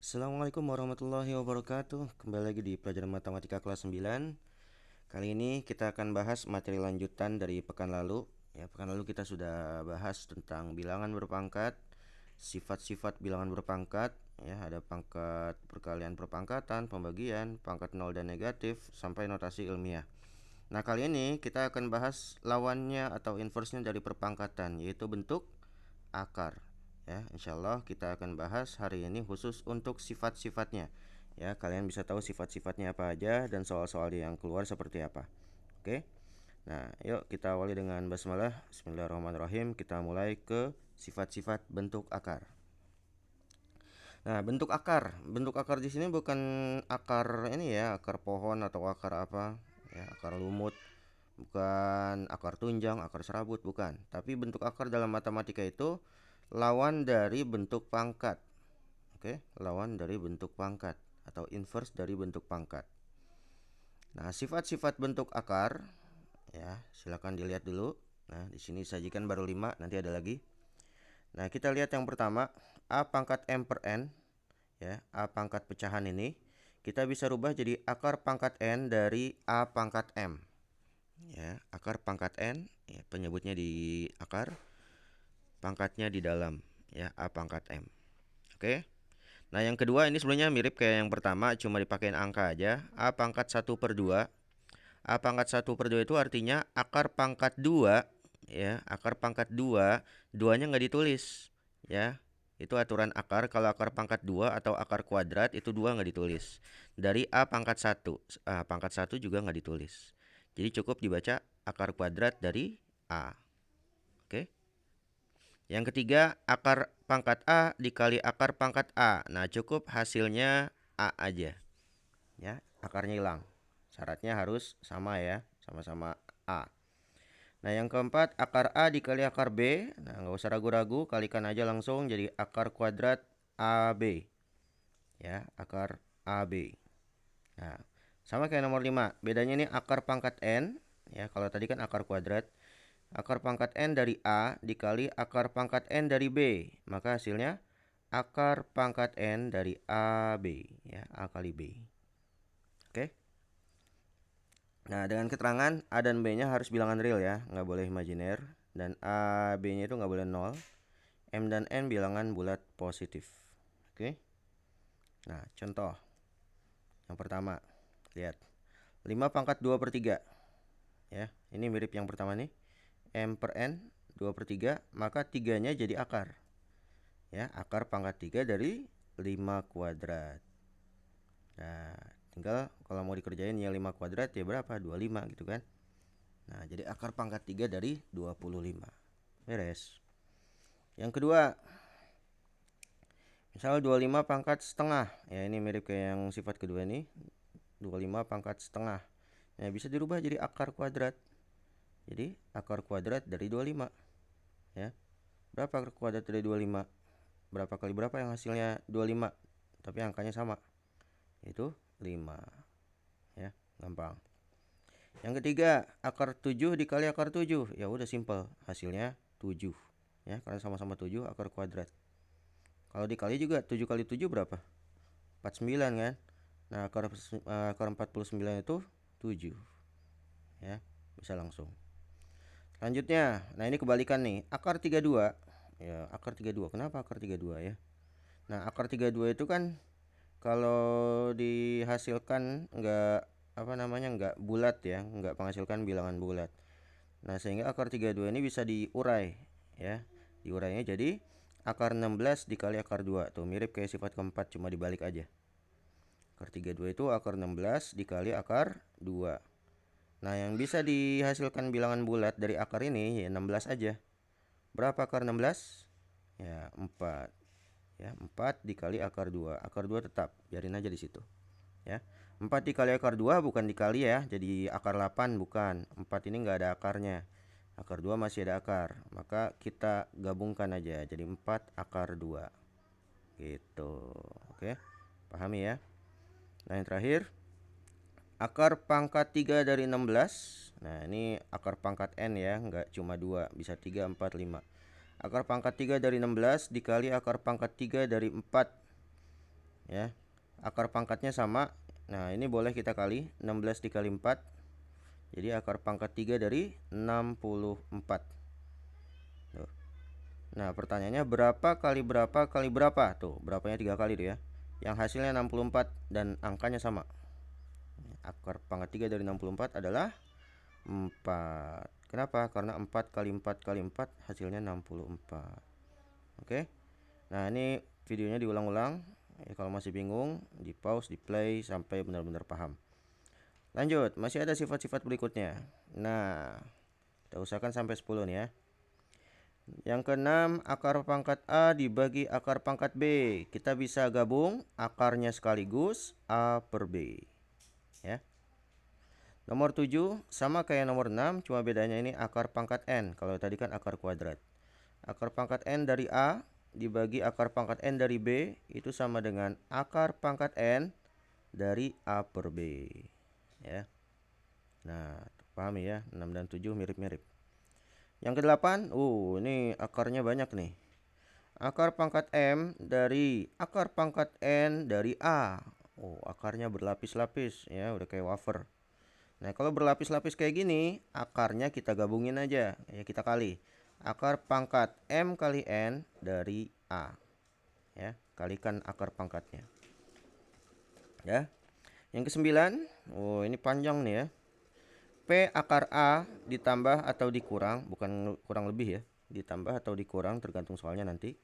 Assalamualaikum warahmatullahi wabarakatuh. Kembali lagi di pelajaran matematika kelas 9. Kali ini kita akan bahas materi lanjutan dari pekan lalu. Pekan lalu kita sudah bahas tentang bilangan berpangkat, sifat-sifat bilangan berpangkat. Ada pangkat perkalian perpangkatan, pembagian, pangkat nol dan negatif, sampai notasi ilmiah. Nah, kali ini kita akan bahas lawannya atau inversnya dari perpangkatan, yaitu bentuk akar. Insya Allah kita akan bahas hari ini khusus untuk sifat-sifatnya. Kalian bisa tahu sifat-sifatnya apa aja dan soal-soal yang keluar seperti apa. Oke. Nah, yuk kita awali dengan basmalah. Bismillahirrahmanirrahim. Kita mulai ke sifat-sifat bentuk akar. Nah, bentuk akar. Bentuk akar di sini bukan akar ini akar pohon atau akar apa, akar lumut. Bukan akar tunjang, akar serabut, bukan. Tapi bentuk akar dalam matematika itu lawan dari bentuk pangkat. Oke, lawan dari bentuk pangkat atau inverse dari bentuk pangkat. Nah, sifat-sifat bentuk akar silakan dilihat dulu. Nah, di sini sajikan baru 5, nanti ada lagi. Nah, kita lihat yang pertama, A pangkat M per N. A pangkat pecahan ini kita bisa rubah jadi akar pangkat N dari A pangkat M. Akar pangkat N, penyebutnya di akar, pangkatnya di dalam, A pangkat M. Oke. Nah, yang kedua ini sebenarnya mirip kayak yang pertama, cuma dipakein angka aja. A pangkat 1 per 2. A pangkat 1 per 2 itu artinya akar pangkat 2, akar pangkat 2, duanya nggak ditulis, Itu aturan akar, kalau akar pangkat 2 atau akar kuadrat itu 2 nggak ditulis. Dari A pangkat 1, A pangkat 1 juga nggak ditulis. Jadi cukup dibaca akar kuadrat dari A. Oke. Yang ketiga, akar pangkat A dikali akar pangkat A. Nah, cukup hasilnya A aja. Akarnya hilang. Syaratnya harus sama sama-sama A. Nah, yang keempat, akar A dikali akar B. Nah, nggak usah ragu-ragu, kalikan aja langsung jadi akar kuadrat AB. Akar AB. Nah, sama kayak nomor 5. Bedanya ini akar pangkat N. Kalau tadi kan akar kuadrat. Akar pangkat N dari A dikali akar pangkat N dari B. Maka hasilnya akar pangkat N dari AB. A kali B. Oke. Nah, dengan keterangan A dan B-nya harus bilangan real nggak boleh imajiner. Dan A, B-nya itu nggak boleh 0. M dan N bilangan bulat positif. Oke. Nah, contoh. Yang pertama, lihat. 5 pangkat 2 per 3. Ini mirip yang pertama nih. M per N 2 per 3, maka 3-nya jadi akar. Akar pangkat 3 dari 5 kuadrat. Nah, tinggal kalau mau dikerjain 5 kuadrat berapa? 25 gitu kan. Nah, jadi akar pangkat 3 dari 25. Beres. Yang kedua, misal 25 pangkat setengah. Ini mirip kayak yang sifat kedua nih. 25 pangkat setengah. Nah, bisa dirubah jadi akar kuadrat. Jadi akar kuadrat dari 25. Berapa akar kuadrat dari 25? Berapa kali berapa yang hasilnya 25? Tapi angkanya sama. Itu 5. Gampang. Yang ketiga, akar 7 dikali akar 7. Ya udah simpel, hasilnya 7. Karena sama-sama 7 akar kuadrat. Kalau dikali juga 7 kali 7 berapa? 49 kan? Nah, akar 49 itu 7. Bisa langsung. Selanjutnya, nah ini kebalikan nih, akar 32. Akar 32. Kenapa akar 32 Nah, akar 32 itu kan kalau dihasilkan nggak bulat nggak menghasilkan bilangan bulat. Nah, sehingga akar 32 ini bisa diurai diurainya jadi akar 16 dikali akar 2. Tuh mirip kayak sifat keempat, cuma dibalik aja. Akar 32 itu akar 16 dikali akar 2. Nah, yang bisa dihasilkan bilangan bulat dari akar ini 16 aja. Berapa akar 16? 4. 4 dikali akar 2. Akar 2 tetap, biarin aja di situ. 4 dikali akar 2 bukan dikali jadi akar 8 bukan. 4 ini enggak ada akarnya. Akar 2 masih ada akar. Maka kita gabungkan aja jadi 4 akar 2. Gitu. Oke. Pahami ya? Nah, yang terakhir, akar pangkat 3 dari 16. Nah, ini akar pangkat N enggak cuma 2, bisa 3, 4, 5. Akar pangkat 3 dari 16 dikali akar pangkat 3 dari 4. ya. Akar pangkatnya sama. Nah, ini boleh kita kali 16 dikali 4. Jadi akar pangkat 3 dari 64. Tuh. Nah, pertanyaannya berapa kali berapa kali berapa? Tuh, berapanya 3 kali tuh ya. Yang hasilnya 64 dan angkanya sama. Akar pangkat 3 dari 64 adalah 4. Kenapa? Karena 4 kali 4 kali 4 hasilnya 64. Oke. Nah, ini videonya diulang-ulang. Ya, kalau masih bingung, di pause, di play sampai benar-benar paham. Lanjut, masih ada sifat-sifat berikutnya. Nah, kita usahakan sampai 10 nih ya. Yang keenam, akar pangkat A dibagi akar pangkat B. Kita bisa gabung akarnya sekaligus A per B. Ya. Nomor 7 sama kayak nomor 6, cuma bedanya ini akar pangkat N. Kalau tadi kan akar kuadrat. Akar pangkat N dari A dibagi akar pangkat N dari B itu sama dengan akar pangkat N dari A per B. Ya. Nah, pahami ya, 6 dan 7 mirip-mirip. Yang ke-8, ini akarnya banyak nih. Akar pangkat M dari akar pangkat N dari A. Akarnya berlapis-lapis ya, udah kayak wafer. Nah, kalau berlapis-lapis kayak gini, akarnya kita gabungin aja, ya kita kali. Akar pangkat M kali N dari A. Ya, kalikan akar pangkatnya. Ya. Yang ke-9, ini panjang nih ya. P akar A ditambah atau dikurang, bukan kurang lebih ya, ditambah atau dikurang tergantung soalnya nanti.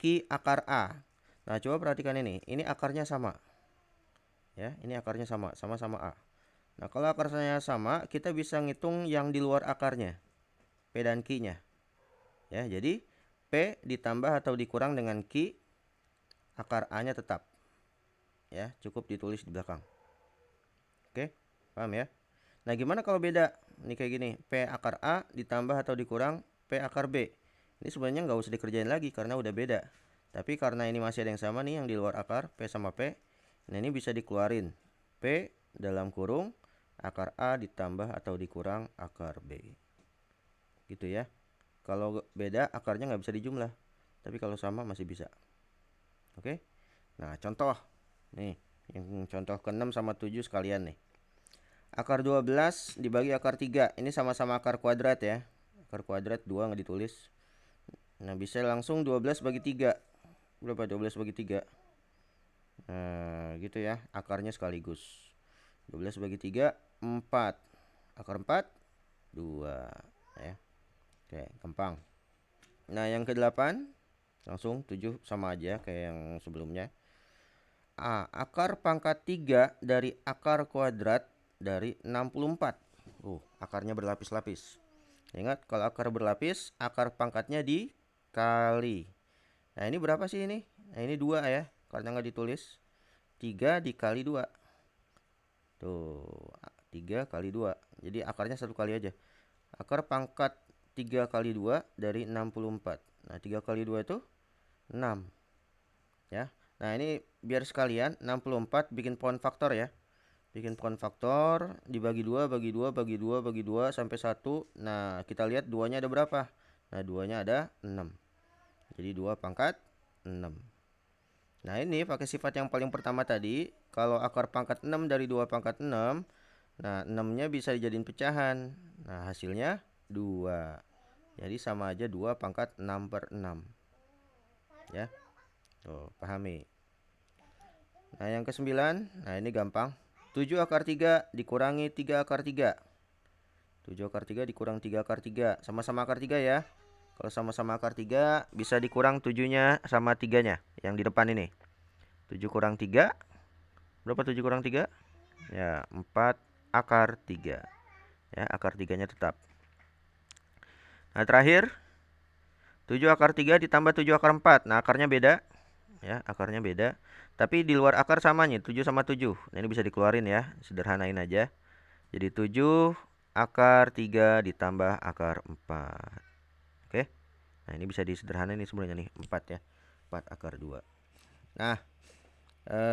Q akar A. Nah, coba perhatikan ini akarnya sama. Ya, ini akarnya sama, sama-sama A. Nah, kalau akarnya sama, kita bisa ngitung yang di luar akarnya, P dan Q-nya. Ya, jadi P ditambah atau dikurang dengan Q, akar A-nya tetap. Ya, cukup ditulis di belakang. Oke, paham ya? Nah, gimana kalau beda? Ini kayak gini, P akar A ditambah atau dikurang P akar B. Ini sebenarnya nggak usah dikerjain lagi karena udah beda. Tapi karena ini masih ada yang sama nih, yang di luar akar, P sama P. Nah, ini bisa dikeluarin. P dalam kurung akar A ditambah atau dikurang akar B. Gitu ya. Kalau beda akarnya nggak bisa dijumlah. Tapi kalau sama masih bisa. Oke. Nah, contoh. Nih, yang contoh ke-6 sama 7 sekalian nih. Akar 12 dibagi akar 3. Ini sama-sama akar kuadrat ya. Akar kuadrat 2 nggak ditulis. Nah, bisa langsung 12 bagi 3. Berapa 12 bagi 3? Nah, gitu ya. Akarnya sekaligus. 12 bagi 3, 4. Akar 4, 2. Ya. Oke, gampang. Nah, yang ke-8 langsung 7 sama aja kayak yang sebelumnya. Akar pangkat 3 dari akar kuadrat dari 64. Akarnya berlapis-lapis. Ingat, kalau akar berlapis, akar pangkatnya dikali. Nah, ini berapa sih ini? Nah, ini 2 ya, karena nggak ditulis. 3 dikali 2. Tuh, 3 kali 2. Jadi akarnya 1 kali aja. Akar pangkat 3 kali 2 dari 64. Nah, 3 kali 2 itu 6. Ya. Nah, ini biar sekalian 64 bikin pohon faktor ya. Bikin pohon faktor, dibagi 2, bagi 2, bagi 2, bagi 2 sampai 1. Nah, kita lihat 2-nya ada berapa? Nah, 2-nya ada 6. Jadi 2 pangkat 6. Nah, ini pakai sifat yang paling pertama tadi. Kalau akar pangkat 6 dari 2 pangkat 6, nah 6-nya bisa dijadiin pecahan. Nah, hasilnya 2. Jadi sama aja 2 pangkat 6 per 6. Ya. Tuh, pahami. Nah, yang ke-9, nah ini gampang. 7 akar 3 dikurangi 3 akar 3. 7 akar 3 dikurang 3 akar 3. Sama-sama akar 3 ya. Kalau sama-sama akar 3 bisa dikurang 7-nya sama 3-nya yang di depan ini. 7 kurang 3. Berapa 7 kurang 3? Ya, 4 akar 3. Ya, akar 3-nya tetap. Nah, terakhir 7 akar 3 ditambah 7 akar 4. Nah, akarnya beda. Ya, akarnya beda. Tapi di luar akar samanya 7 sama 7. Nah, ini bisa dikeluarin ya, sederhanain aja. Jadi 7 akar 3 ditambah akar 4. Oke. Nah, ini bisa disederhanain nih sebenarnya nih, 4 ya. 4 akar 2. Nah,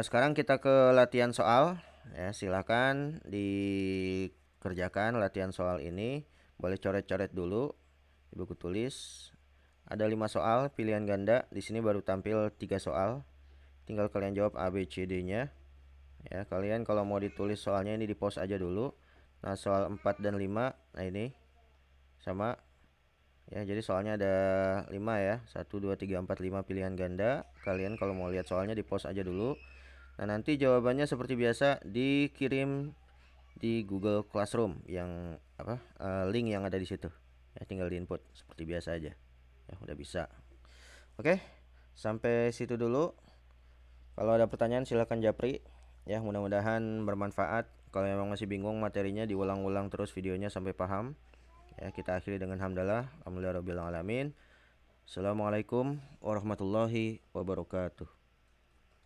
sekarang kita ke latihan soal ya, silakan dikerjakan latihan soal ini. Boleh coret-coret dulu di buku tulis. Ada 5 soal pilihan ganda. Di sini baru tampil 3 soal. tinggal kalian jawab A, B, C, D-nya. Ya, kalian kalau mau ditulis soalnya ini di pause aja dulu. Nah, soal 4 dan 5, nah ini sama. Ya, jadi soalnya ada 5 ya. 1, 2, 3, 4, 5 pilihan ganda. Kalian kalau mau lihat soalnya di pause aja dulu. Nah, nanti jawabannya seperti biasa dikirim di Google Classroom yang link yang ada di situ. Ya, tinggal diinput seperti biasa aja. Ya, udah bisa. Oke, sampai situ dulu. Kalau ada pertanyaan silahkan japri. Ya, mudah-mudahan bermanfaat. Kalau memang masih bingung materinya, diulang-ulang terus videonya sampai paham. Ya, kita akhiri dengan hamdalah. Alhamdulillahirabbil alamin. Assalamualaikum warahmatullahi wabarakatuh.